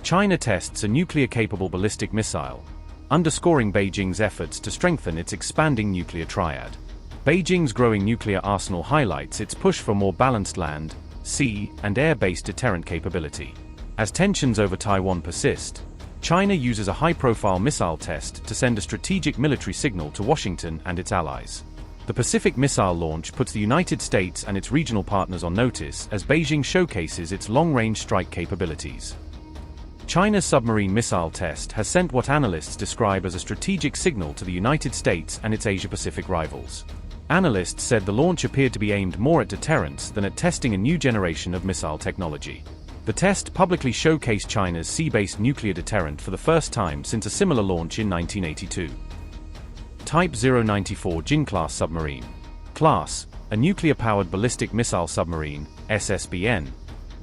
China tests a nuclear-capable ballistic missile, underscoring Beijing's efforts to strengthen its expanding nuclear triad. Beijing's growing nuclear arsenal highlights its push for more balanced land, sea, and air-based deterrent capability. As tensions over Taiwan persist, China uses a high-profile missile test to send a strategic military signal to Washington and its allies. The Pacific missile launch puts the United States and its regional partners on notice as Beijing showcases its long-range strike capabilities. China's submarine missile test has sent what analysts describe as a strategic signal to the United States and its Asia-Pacific rivals. Analysts said the launch appeared to be aimed more at deterrence than at testing a new generation of missile technology. The test publicly showcased China's sea-based nuclear deterrent for the first time since a similar launch in 1982. Type 094 Jin-class submarine. Class, a nuclear-powered ballistic missile submarine, SLBM,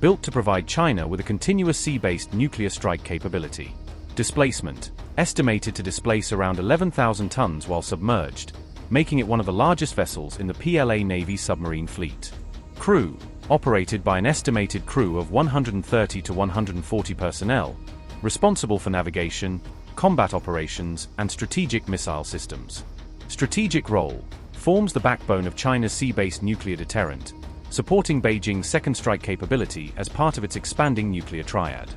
built to provide China with a continuous sea-based nuclear strike capability. Displacement, estimated to displace around 11,000 tons while submerged, making it one of the largest vessels in the PLA Navy submarine fleet. Crew, operated by an estimated crew of 130 to 140 personnel, responsible for navigation, combat operations, and strategic missile systems. Strategic role, forms the backbone of China's sea-based nuclear deterrent, supporting Beijing's second strike capability as part of its expanding nuclear triad.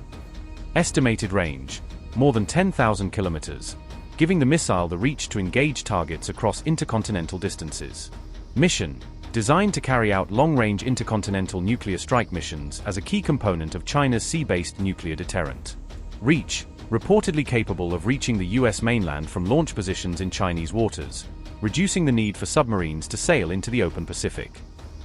Estimated range, more than 10,000 kilometers, giving the missile the reach to engage targets across intercontinental distances. Mission, designed to carry out long-range intercontinental nuclear strike missions as a key component of China's sea-based nuclear deterrent. Reach, reportedly capable of reaching the US mainland from launch positions in Chinese waters, reducing the need for submarines to sail into the open Pacific.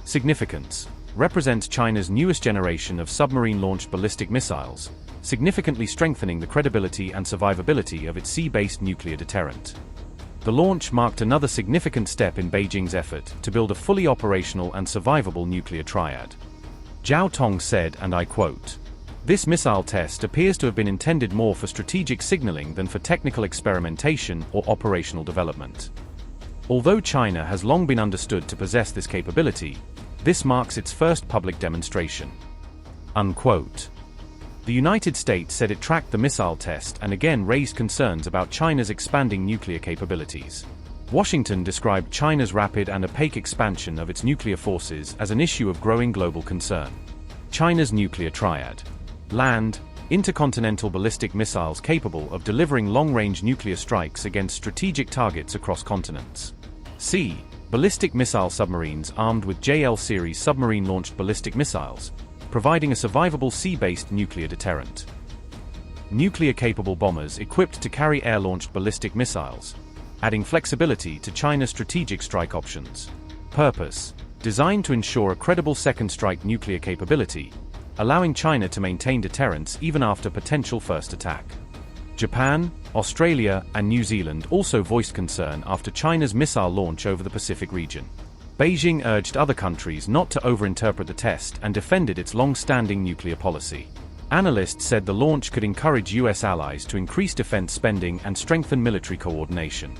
Significance, represents China's newest generation of submarine-launched ballistic missiles, significantly strengthening the credibility and survivability of its sea-based nuclear deterrent. The launch marked another significant step in Beijing's effort to build a fully operational and survivable nuclear triad. Zhao Tong said, and I quote, "This missile test appears to have been intended more for strategic signaling than for technical experimentation or operational development. Although China has long been understood to possess this capability, this marks its first public demonstration." Unquote. The United States said it tracked the missile test and again raised concerns about China's expanding nuclear capabilities. Washington described China's rapid and opaque expansion of its nuclear forces as an issue of growing global concern. China's nuclear triad. Land, intercontinental ballistic missiles capable of delivering long-range nuclear strikes against strategic targets across continents. Sea, ballistic missile submarines armed with JL-series submarine-launched ballistic missiles, providing a survivable sea-based nuclear deterrent. Nuclear-capable bombers equipped to carry air-launched ballistic missiles, adding flexibility to China's strategic strike options. Purpose, designed to ensure a credible second strike nuclear capability, allowing China to maintain deterrence even after potential first attack. Japan, Australia, and New Zealand also voiced concern after China's missile launch over the Pacific region. Beijing urged other countries not to overinterpret the test and defended its long-standing nuclear policy. Analysts said the launch could encourage US allies to increase defense spending and strengthen military coordination.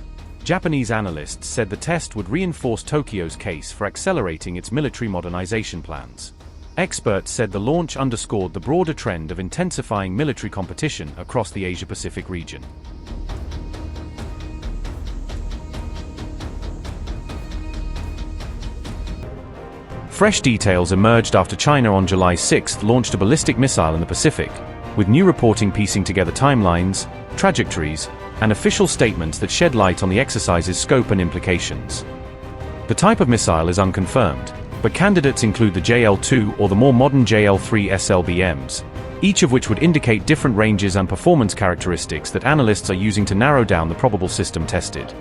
Japanese analysts said the test would reinforce Tokyo's case for accelerating its military modernization plans. Experts said the launch underscored the broader trend of intensifying military competition across the Asia-Pacific region. Fresh details emerged after China on July 6 launched a ballistic missile in the Pacific, with new reporting piecing together timelines, trajectories, and official statements that shed light on the exercise's scope and implications. The type of missile is unconfirmed, but candidates include the JL-2 or the more modern JL-3 SLBMs, each of which would indicate different ranges and performance characteristics that analysts are using to narrow down the probable system tested.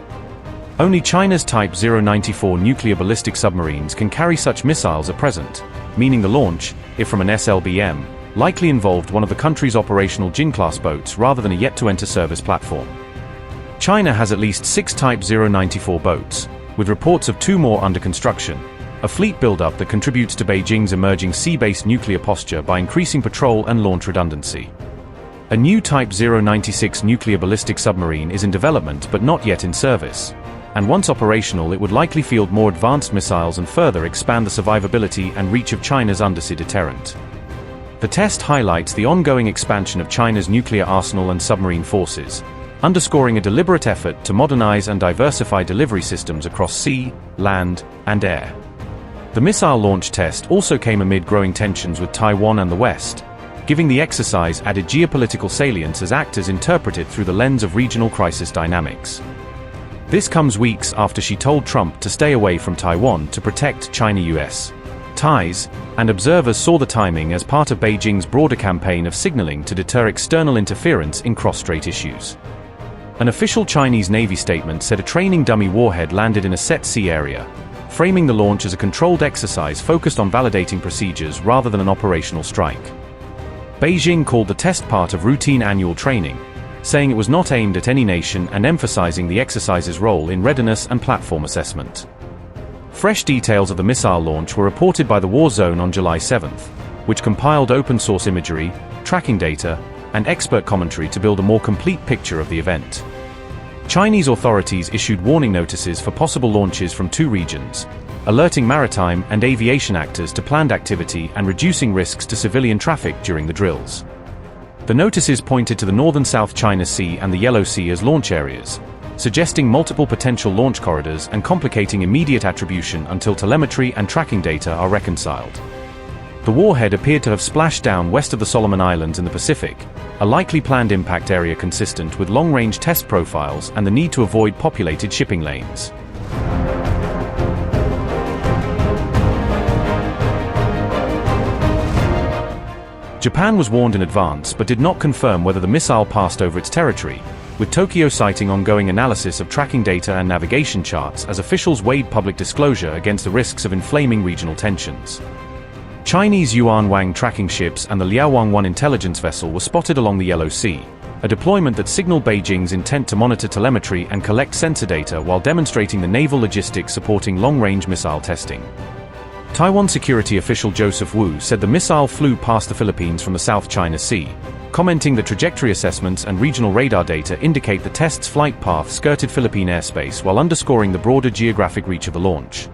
Only China's Type 094 nuclear ballistic submarines can carry such missiles at present, meaning the launch, if from an SLBM, likely involved one of the country's operational Jin-class boats rather than a yet-to-enter service platform. China has at least 6 Type 094 boats, with reports of 2 more under construction, a fleet buildup that contributes to Beijing's emerging sea-based nuclear posture by increasing patrol and launch redundancy. A new Type 096 nuclear ballistic submarine is in development but not yet in service, and once operational it would likely field more advanced missiles and further expand the survivability and reach of China's undersea deterrent. The test highlights the ongoing expansion of China's nuclear arsenal and submarine forces, underscoring a deliberate effort to modernize and diversify delivery systems across sea, land, and air. The missile launch test also came amid growing tensions with Taiwan and the West, giving the exercise added geopolitical salience as actors interpret it through the lens of regional crisis dynamics. This comes weeks after she told Trump to stay away from Taiwan to protect China-US ties, and observers saw the timing as part of Beijing's broader campaign of signaling to deter external interference in cross-strait issues. An official Chinese Navy statement said a training dummy warhead landed in a set sea area, framing the launch as a controlled exercise focused on validating procedures rather than an operational strike. Beijing called the test part of routine annual training, saying it was not aimed at any nation and emphasizing the exercise's role in readiness and platform assessment. Fresh details of the missile launch were reported by the War Zone on July 7, which compiled open-source imagery, tracking data, and expert commentary to build a more complete picture of the event. Chinese authorities issued warning notices for possible launches from 2 regions, alerting maritime and aviation actors to planned activity and reducing risks to civilian traffic during the drills. The notices pointed to the northern South China Sea and the Yellow Sea as launch areas, suggesting multiple potential launch corridors and complicating immediate attribution until telemetry and tracking data are reconciled. The warhead appeared to have splashed down west of the Solomon Islands in the Pacific, a likely planned impact area consistent with long-range test profiles and the need to avoid populated shipping lanes. Japan was warned in advance but did not confirm whether the missile passed over its territory, with Tokyo citing ongoing analysis of tracking data and navigation charts as officials weighed public disclosure against the risks of inflaming regional tensions. Chinese Yuan-Wang tracking ships and the Liaowang-1 intelligence vessel were spotted along the Yellow Sea, a deployment that signaled Beijing's intent to monitor telemetry and collect sensor data while demonstrating the naval logistics supporting long-range missile testing. Taiwan security official Joseph Wu said the missile flew past the Philippines from the South China Sea, commenting that trajectory assessments and regional radar data indicate the test's flight path skirted Philippine airspace while underscoring the broader geographic reach of the launch.